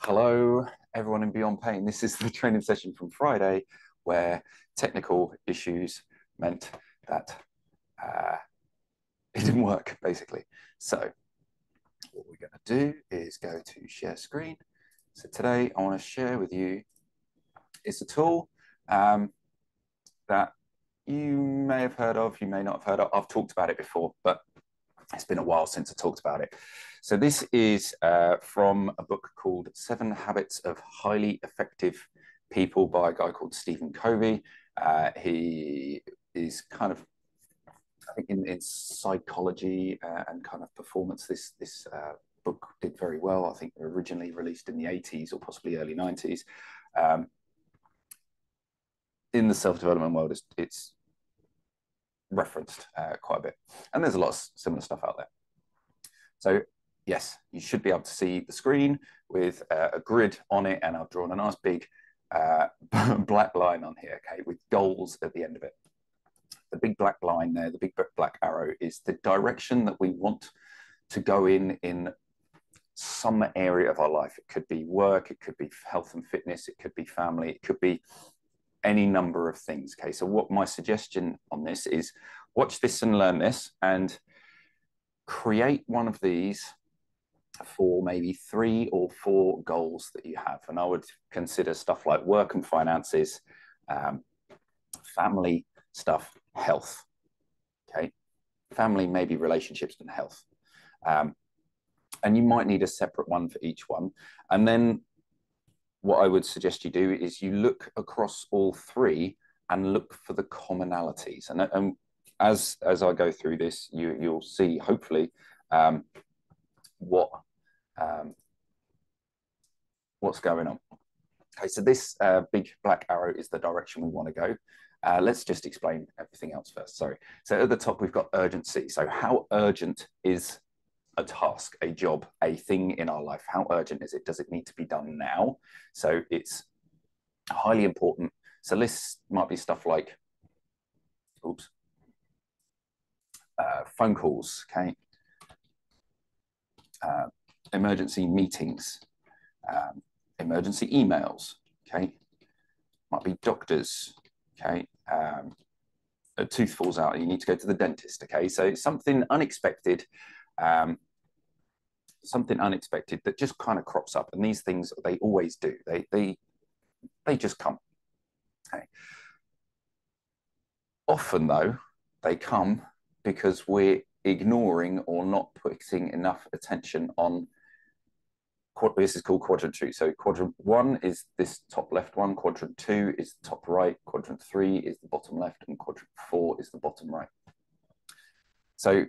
Hello, everyone in Beyond Pain. This is the training session from Friday where technical issues meant that it didn't work, basically. So what we're going to do is go to share screen. So today I want to share with you, it's a tool that you may have heard of, you may not have heard of. I've talked about it before, but it's been a while since I talked about it. So this is from a book called 7 Habits of Highly Effective People by a guy called Stephen Covey. He is kind of, I think, in psychology and kind of performance. This book did very well. I think originally released in the 80s or possibly early 90s. In the self-development world, it's referenced quite a bit. And there's a lot of similar stuff out there. So yes, you should be able to see the screen with a grid on it, and I've drawn a nice big black line on here, okay, with goals at the end of it. The big black line there, the big black arrow, is the direction that we want to go in some area of our life. It could be work, it could be health and fitness, it could be family, it could be any number of things, okay? So what my suggestion on this is watch this and learn this and create one of these for maybe 3 or 4 goals that you have. And I would consider stuff like work and finances, family stuff, health, okay? Family, maybe relationships and health. And you might need a separate one for each one. And then what I would suggest you do is you look across all 3 and look for the commonalities. And as I go through this, you'll see, hopefully, what's going on. Okay, so this big black arrow is the direction we want to go. Let's just explain everything else first. Sorry. So at the top, we've got urgency. So how urgent is a task, a job, a thing in our life? How urgent is it? Does it need to be done now? So it's highly important. So this might be stuff like, phone calls, okay? Emergency meetings, emergency emails, okay? Might be doctors, okay? A tooth falls out and you need to go to the dentist, okay? So something unexpected, that just kind of crops up. And these things, they always do. They just come, okay? Often, though, they come because we're ignoring or not putting enough attention on this is called quadrant 2. So quadrant 1 is this top left one, quadrant 2 is the top right, quadrant 3 is the bottom left, and quadrant 4 is the bottom right. So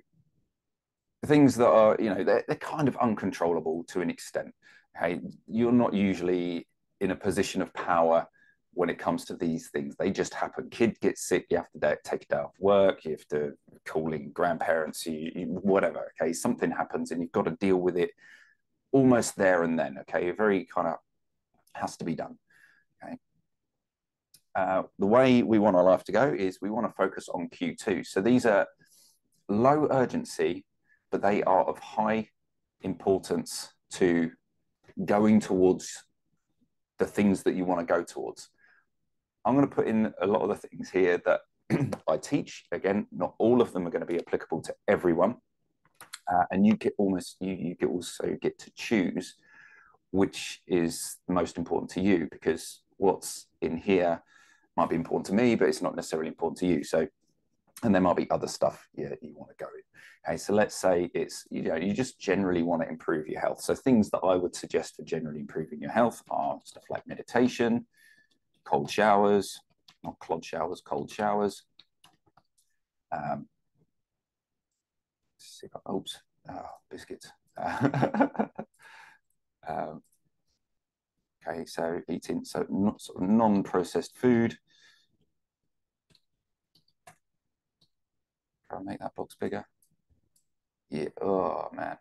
things that are, they're kind of uncontrollable to an extent. Okay, you're not usually in a position of power when it comes to these things. They just happen. Kid gets sick, you have to take a day off work, you have to call in grandparents, whatever, okay? Something happens and you've got to deal with it almost there and then, okay? It very kind of has to be done, okay? The way we want our life to go is we want to focus on Q2. So these are low urgency, but they are of high importance to going towards the things that you want to go towards. I'm going to put in a lot of the things here that I teach. Again, not all of them are going to be applicable to everyone. And you also get to choose which is most important to you, because what's in here might be important to me, but it's not necessarily important to you. So, and there might be other stuff you want to go in. Okay, so let's say it's, you just generally want to improve your health. So things that I would suggest for generally improving your health are stuff like meditation, cold showers, not clod showers, cold showers. Oops, biscuits. Okay, so eating not sort of non-processed food. Try and make that box bigger. Yeah. Oh man,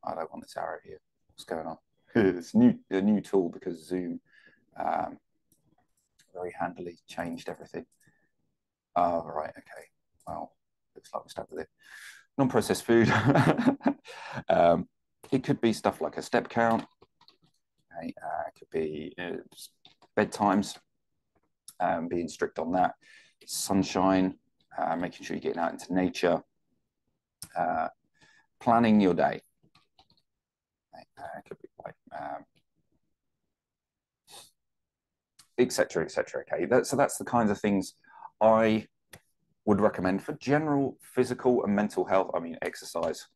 I don't want this arrow here. What's going on? It's a new tool because Zoom very handily changed everything. Oh, right. Okay. Well, looks like we're stuck with it. Non-processed food. It could be stuff like a step count. Okay, it could be bedtimes, being strict on that. Sunshine, making sure you're getting out into nature. Planning your day. It could be like etc. etc. Okay, so that's the kinds of things I would recommend for general physical and mental health. I mean, exercise.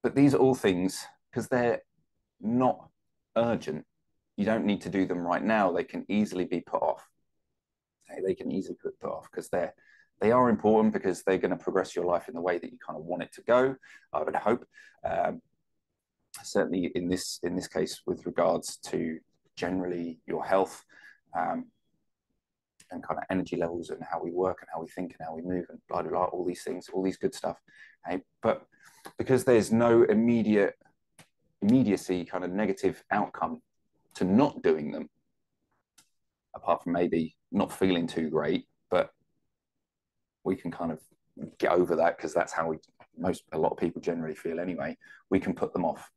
But these are all things, because they're not urgent, you don't need to do them right now. They can easily be put off. Okay? They can easily be put off because they are important, because they're going to progress your life in the way that you kind of want it to go, I would hope. Certainly in this case, with regards to generally your health, and kind of energy levels and how we work and how we think and how we move and blah, blah, blah, all these things, all these good stuff. Okay? But because there's no immediacy kind of negative outcome to not doing them, apart from maybe not feeling too great, but we can kind of get over that, because that's how a lot of people generally feel anyway. We can put them off.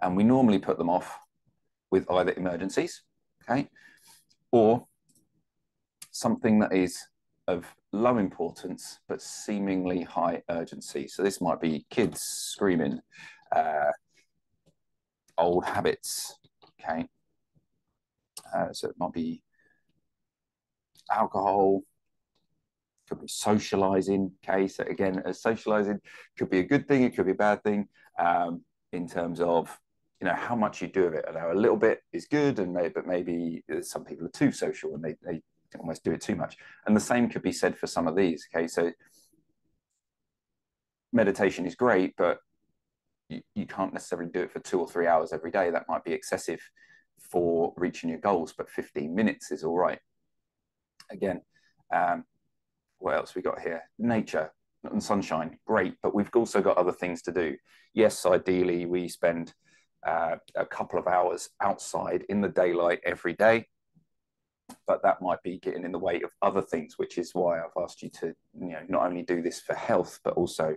And we normally put them off with either emergencies, okay, or something that is of low importance but seemingly high urgency. So this might be kids screaming, old habits, okay. So it might be alcohol, could be socializing, okay. So again, socializing could be a good thing, it could be a bad thing, in terms of, you know, how much you do of it. I know a little bit is good, but maybe some people are too social and they almost do it too much. And the same could be said for some of these, okay. So meditation is great, but you can't necessarily do it for 2 or 3 hours every day. That might be excessive for reaching your goals, but 15 minutes is all right. Again, what else we got here? Nature and sunshine, great, but we've also got other things to do. Yes, ideally we spend a couple of hours outside in the daylight every day, but that might be getting in the way of other things, which is why I've asked you to, you know, not only do this for health, but also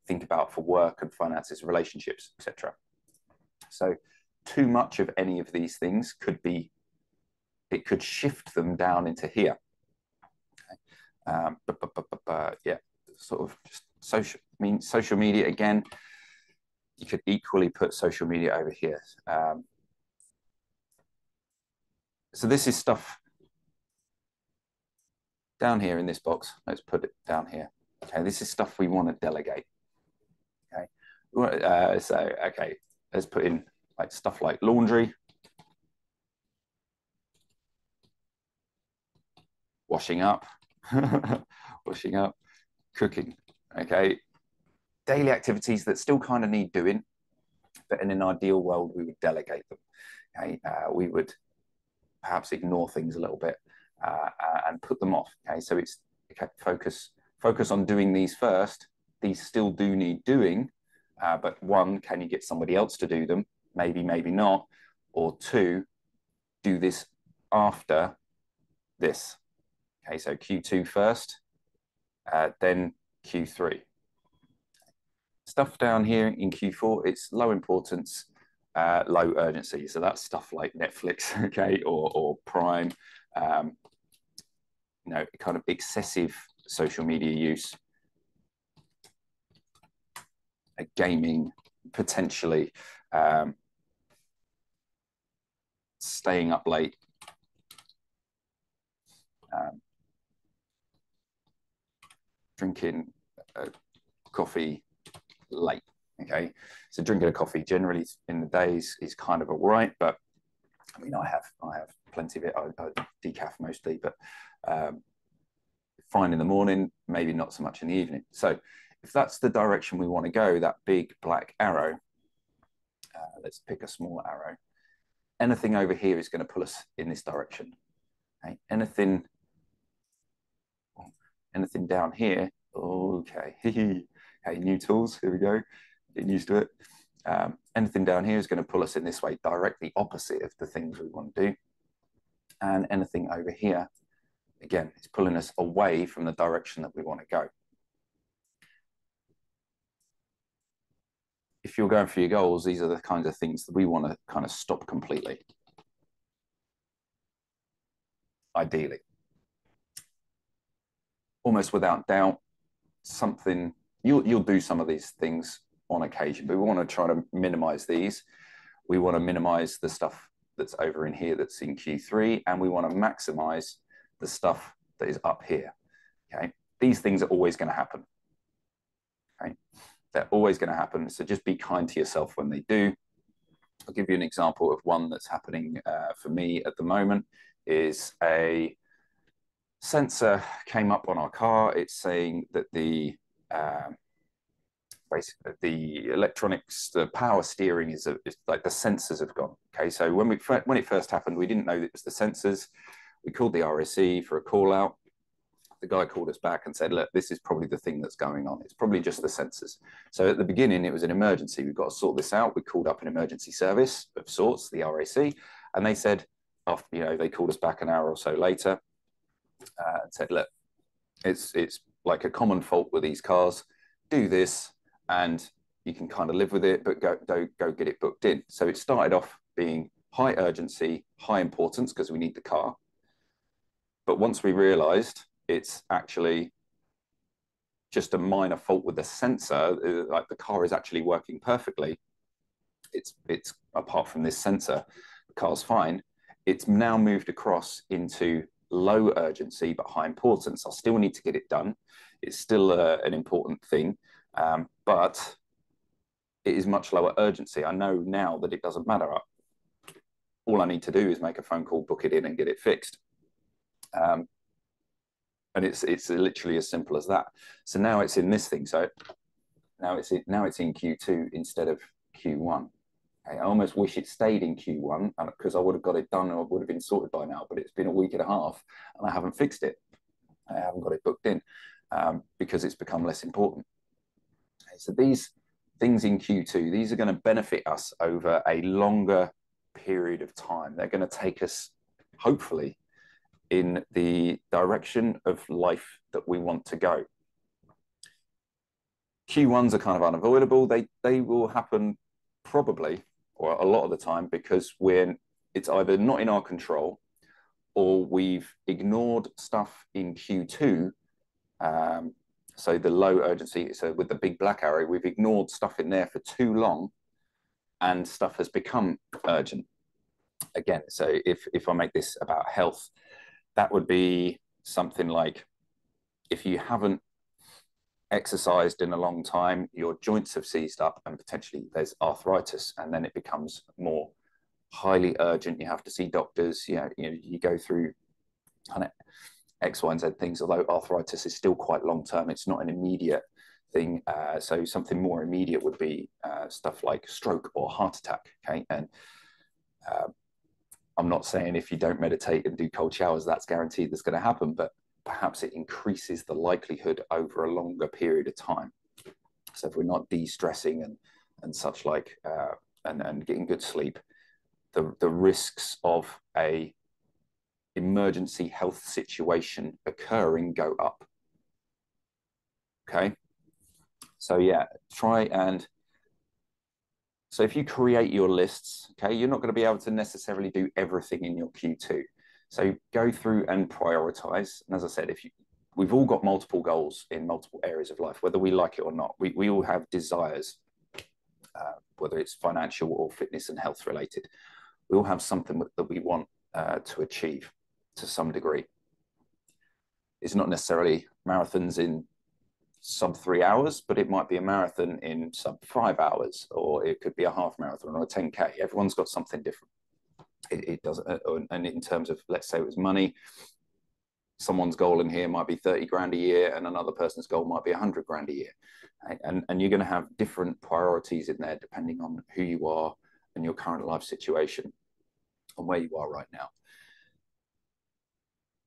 think about for work and finances, relationships, etc. So too much of any of these things it could shift them down into here. Yeah, sort of just social media again. You could equally put social media over here. So this is stuff down here in this box. Let's put it down here. Okay, this is stuff we want to delegate. Okay, okay, let's put in like stuff like laundry, washing up, washing up, cooking. Okay, daily activities that still kind of need doing, but in an ideal world, we would delegate them. Okay, we would perhaps ignore things a little bit and put them off. Okay, so it's okay, focus on doing these first. These still do need doing, but one, can you get somebody else to do them? Maybe, maybe not. Or two, do this after this. Okay, so Q2 first, then Q3. Stuff down here in Q4, it's low importance, low urgency. So that's stuff like Netflix, okay, or Prime, you know, kind of excessive social media use, gaming, potentially, staying up late, drinking coffee late. Okay, so drinking a coffee generally in the days is kind of all right, but I mean, I have plenty of it. I decaf mostly, but fine in the morning, maybe not so much in the evening. So if that's the direction we want to go, that big black arrow, let's pick a small arrow. Anything over here is going to pull us in this direction. Okay? Anything down here, okay. Okay, new tools, here we go, getting used to it. Anything down here is going to pull us in this way, directly opposite of the things we want to do. And anything over here, again, it's pulling us away from the direction that we want to go. if you're going for your goals, these are the kinds of things that we want to kind of stop completely, ideally. Almost without doubt, something, you'll do some of these things on occasion, but we want to try to minimize these. We want to minimize the stuff that's over in here that's in Q3, and we want to maximize the stuff that is up here. Okay, these things are always going to happen. Okay, they're always going to happen. So just be kind to yourself when they do. I'll give you an example of one that's happening for me at the moment. Is a sensor came up on our car. It's saying that the basically the electronics, the power steering is like the sensors have gone. Okay, so when it first happened, we didn't know that it was the sensors. We called the RSE for a call out. The guy called us back and said, look, this is probably the thing that's going on. It's probably just the sensors. So at the beginning, it was an emergency. We've got to sort this out. We called up an emergency service of sorts, the RAC, and they said, after, you know, they called us back an hour or so later and said, look, it's like a common fault with these cars. Do this, and you can kind of live with it, but go get it booked in. So it started off being high urgency, high importance, because we need the car. But once we realized it's actually just a minor fault with the sensor, like the car is actually working perfectly, it's apart from this sensor, the car's fine. It's now moved across into low urgency but high importance. I still need to get it done. It's still an important thing, but it is much lower urgency. I know now that it doesn't matter. All I need to do is make a phone call, book it in, and get it fixed. And it's literally as simple as that. So now it's in this thing. So now it's in Q2 instead of Q1. Okay, I almost wish it stayed in Q1 because I would have got it done and I would have been sorted by now. But it's been a week and a half and I haven't fixed it. I haven't got it booked in because it's become less important. Okay, so these things in Q2, these are going to benefit us over a longer period of time. They're going to take us, hopefully, in the direction of life that we want to go. Q1s are kind of unavoidable. They will happen probably, or a lot of the time, because it's either not in our control or we've ignored stuff in Q2. So the low urgency, so with the big black arrow, we've ignored stuff in there for too long and stuff has become urgent. Again, so if I make this about health, that would be something like if you haven't exercised in a long time, your joints have seized up and potentially there's arthritis, and then it becomes more highly urgent. You have to see doctors. You go through kind of X, Y, and Z things, although arthritis is still quite long term. It's not an immediate thing. So something more immediate would be stuff like stroke or heart attack. Okay. And I'm not saying if you don't meditate and do cold showers, that's guaranteed that's going to happen, but perhaps it increases the likelihood over a longer period of time. So if we're not de-stressing and such like, and getting good sleep, the risks of a emergency health situation occurring go up. Okay. So yeah, so if you create your lists, okay, you're not going to be able to necessarily do everything in your Q2. So go through and prioritize. And as I said, we've all got multiple goals in multiple areas of life, whether we like it or not. We all have desires, whether it's financial or fitness and health related. We all have something that we want to achieve to some degree. It's not necessarily marathons in sub 3 hours, but it might be a marathon in sub 5 hours, or it could be a half marathon or a 10K. Everyone's got something different. It doesn't, and in terms of, let's say it was money, someone's goal in here might be 30 grand a year and another person's goal might be 100 grand a year. And you're going to have different priorities in there depending on who you are and your current life situation and where you are right now.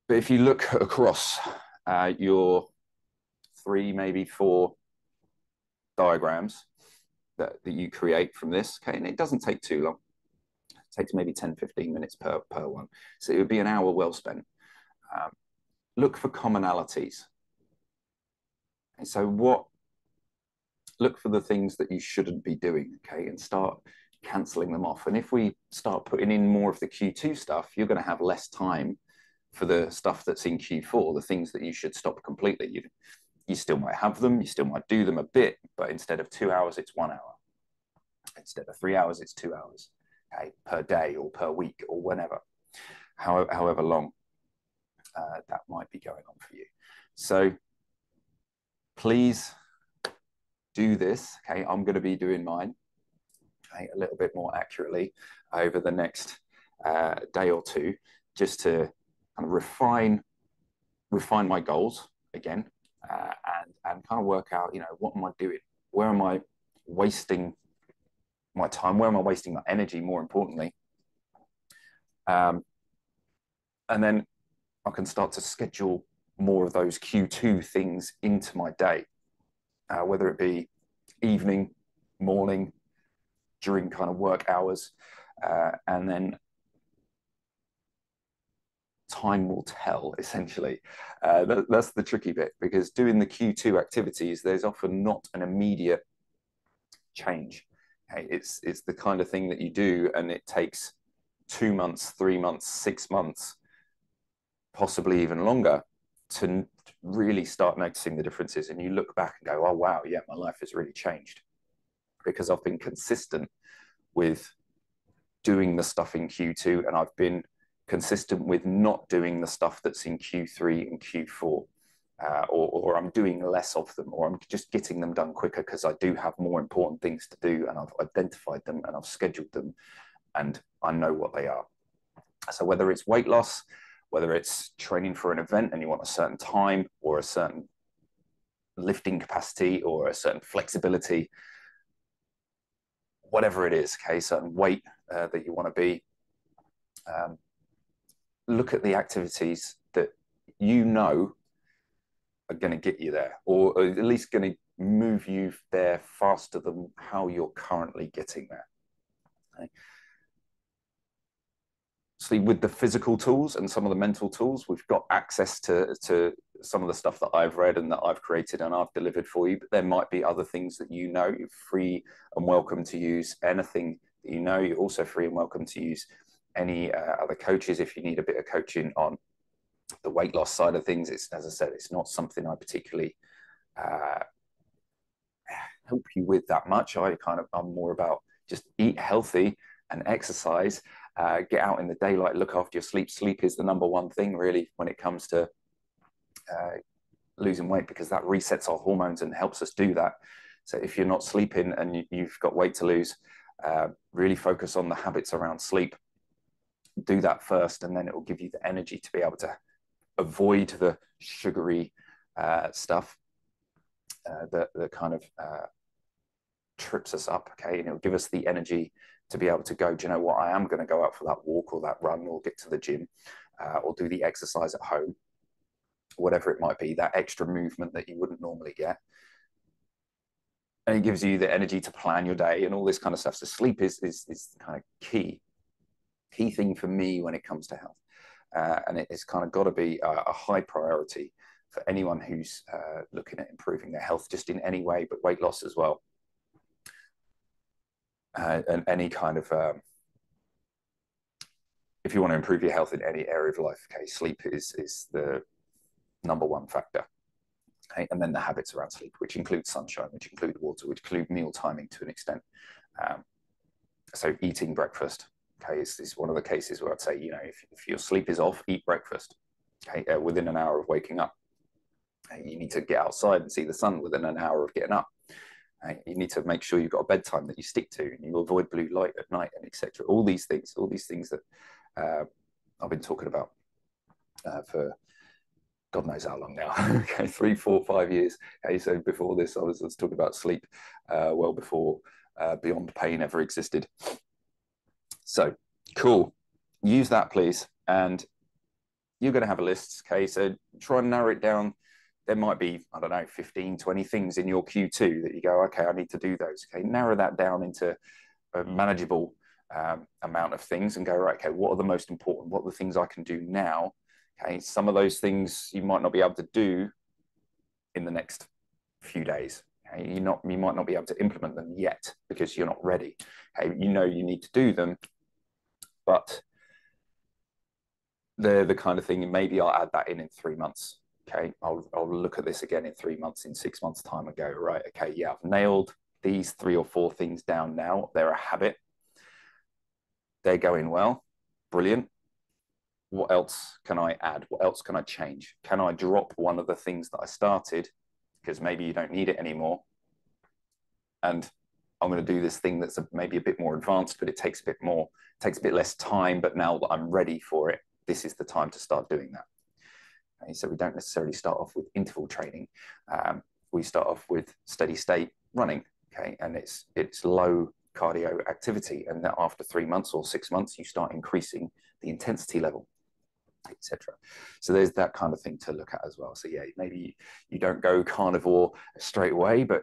But if you look across your 3, maybe 4 diagrams that you create from this, okay, and it doesn't take too long. It takes maybe 10-15 minutes per one. So it would be an hour well spent. Look for commonalities. And so what look for the things that you shouldn't be doing, okay, and start cancelling them off. And if we start putting in more of the Q2 stuff, you're going to have less time for the stuff that's in Q4, the things that you should stop completely. You still might have them, you still might do them a bit, but instead of 2 hours, it's 1 hour. Instead of 3 hours, it's 2 hours, okay, per day or per week or whenever, however long that might be going on for you. So please do this, okay? I'm going to be doing mine, okay, a little bit more accurately over the next day or two, just to kind of refine my goals again, and kind of work out, you know, what am I doing? Where am I wasting my time? Where am I wasting my energy, more importantly? And then I can start to schedule more of those Q2 things into my day, whether it be evening, morning, during kind of work hours, and then time will tell, essentially. That's the tricky bit, because doing the Q2 activities, there's often not an immediate change. Okay? It's the kind of thing that you do, and it takes 2 months, 3 months, 6 months, possibly even longer, to really start noticing the differences. And you look back and go, oh, wow, yeah, my life has really changed, because I've been consistent with doing the stuff in Q2, and I've been consistent with not doing the stuff that's in Q3 and Q4, or I'm doing less of them, or I'm just getting them done quicker because I do have more important things to do, and I've identified them and I've scheduled them, and I know what they are. So whether it's weight loss, whether it's training for an event and you want a certain time or a certain lifting capacity or a certain flexibility, whatever it is, okay, certain weight that you want to be, look at the activities that you know are going to get you there, or at least going to move you there faster than how you're currently getting there. Okay? So with the physical tools and some of the mental tools, we've got access to some of the stuff that I've read and that I've created and I've delivered for you. But there might be other things that you know. You're free and welcome to use anything that you know. You're also free and welcome to use any other coaches if you need a bit of coaching on the weight loss side of things. It's, as I said, it's not something I particularly help you with that much. I'm more about just eat healthy and exercise, get out in the daylight, look after your sleep. Sleep is the number one thing really when it comes to losing weight, because that resets our hormones and helps us do that. So if you're not sleeping and you've got weight to lose, really focus on the habits around sleep. Do that first, and then it will give you the energy to be able to avoid the sugary stuff that kind of trips us up, okay? And it'll give us the energy to be able to go, do you know what, I am going to go out for that walk or that run or get to the gym or do the exercise at home, whatever it might be, that extra movement that you wouldn't normally get. And it gives you the energy to plan your day and all this kind of stuff. So sleep is kind of key thing for me when it comes to health. And it's kind of got to be a high priority for anyone who's looking at improving their health just in any way, but weight loss as well. And any kind of, if you want to improve your health in any area of life, okay, sleep is the number one factor. Okay, and then the habits around sleep, which include sunshine, which include water, which include meal timing to an extent. So eating breakfast, okay, is one of the cases where I'd say, you know, if your sleep is off, eat breakfast, okay, within an hour of waking up. You need to get outside and see the sun within an hour of getting up. You need to make sure you've got a bedtime that you stick to, and you avoid blue light at night, and etc. All these things that I've been talking about for God knows how long now. Okay, 3, 4, 5 years. Okay, so before this, I was talking about sleep well before Beyond Pain ever existed. So cool. Use that, please, and you're going to have a list. Okay, so try and narrow it down. There might be, I don't know, 15, 20 things in your Q2 that you go, okay, I need to do those. Okay, narrow that down into a manageable amount of things and go, right, okay, what are the most important? What are the things I can do now? Okay, some of those things you might not be able to do in the next few days. Okay? You might not be able to implement them yet because you're not ready. Okay? You know you need to do them, but they're the kind of thing, and maybe I'll add that in 3 months. Okay, I'll look at this again in 3 months, in 6 months' time, and go, right, okay, yeah, I've nailed these 3 or 4 things down now. They're a habit. They're going well. Brilliant. What else can I add? What else can I change? Can I drop one of the things that I started because maybe you don't need it anymore? And I'm going to do this thing that's maybe a bit more advanced, but it takes a bit less time. But now that I'm ready for it, this is the time to start doing that. Okay, so we don't necessarily start off with interval training. We start off with steady state running. Okay, and it's low cardio activity, and then after 3 months or 6 months, you start increasing the intensity level, etc. So there's that kind of thing to look at as well. So yeah, maybe you don't go carnivore straight away, but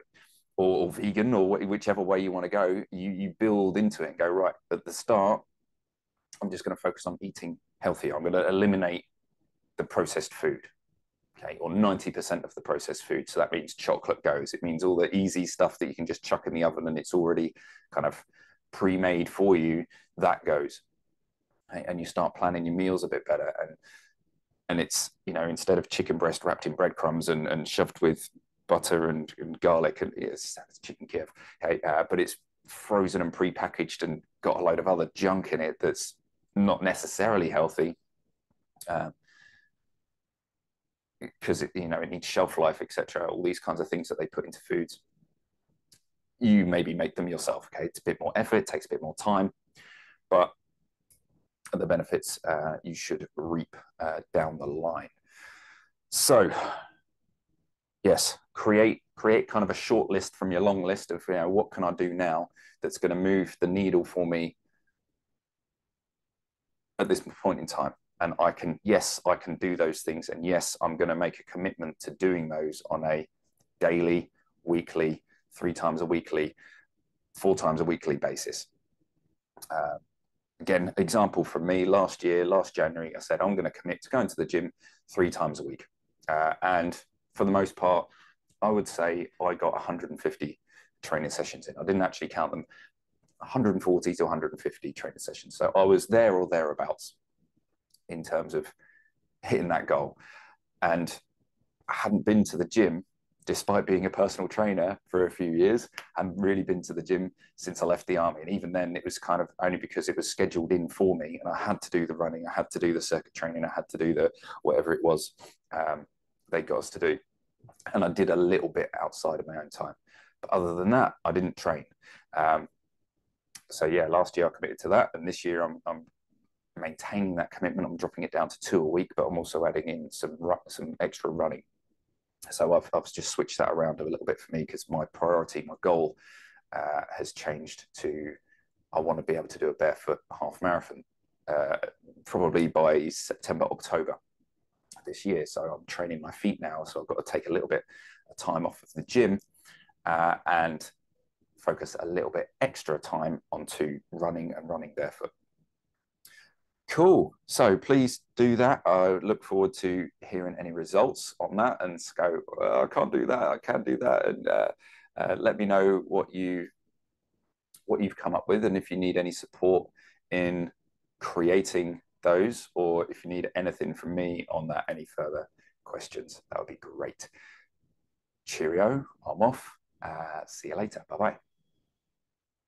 or vegan or whichever way you want to go, you build into it and go, right, at the start, I'm just going to focus on eating healthier. I'm going to eliminate the processed food, okay, or 90% of the processed food. So that means chocolate goes. It means all the easy stuff that you can just chuck in the oven and it's already kind of pre-made for you, that goes. Okay? And you start planning your meals a bit better. And it's, instead of chicken breast wrapped in breadcrumbs and shoved with butter and garlic, and it's chicken Kiev, okay, but it's frozen and pre-packaged and got a load of other junk in it that's not necessarily healthy, because it needs shelf life, etc. All these kinds of things that they put into foods. You maybe make them yourself. Okay, it's a bit more effort, it takes a bit more time, but the benefits you should reap down the line. So yes, create kind of a short list from your long list of what can I do now that's going to move the needle for me at this point in time. And I can do those things. And yes, I'm going to make a commitment to doing those on a daily, weekly, 3 times a weekly, 4 times a weekly basis. Again, example from me, last January, I said, I'm going to commit to going to the gym 3 times a week. And for the most part, I would say I got 150 training sessions in. I didn't actually count them, 140 to 150 training sessions. So I was there or thereabouts in terms of hitting that goal. And I hadn't been to the gym, despite being a personal trainer for a few years, and really been to the gym since I left the army. And even then, it was kind of only because it was scheduled in for me, and I had to do the running, I had to do the circuit training, I had to do the whatever it was they got us to do. And I did a little bit outside of my own time. But other than that, I didn't train. So yeah, last year I committed to that, and this year I'm maintaining that commitment. I'm dropping it down to 2 a week, but I'm also adding in some extra running. So I've just switched that around a little bit for me, because my priority, my goal has changed to, I want to be able to do a barefoot half marathon probably by September, October this year. So I'm training my feet now. So I've got to take a little bit of time off of the gym and focus a little bit extra time onto running and running barefoot. Cool. So please do that. I look forward to hearing any results on that, and go, I can't do that, I can do that. And let me know what you've come up with, and if you need any support in creating those, or if you need anything from me on that, any further questions, that would be great. Cheerio. I'm off. See you later. Bye-bye.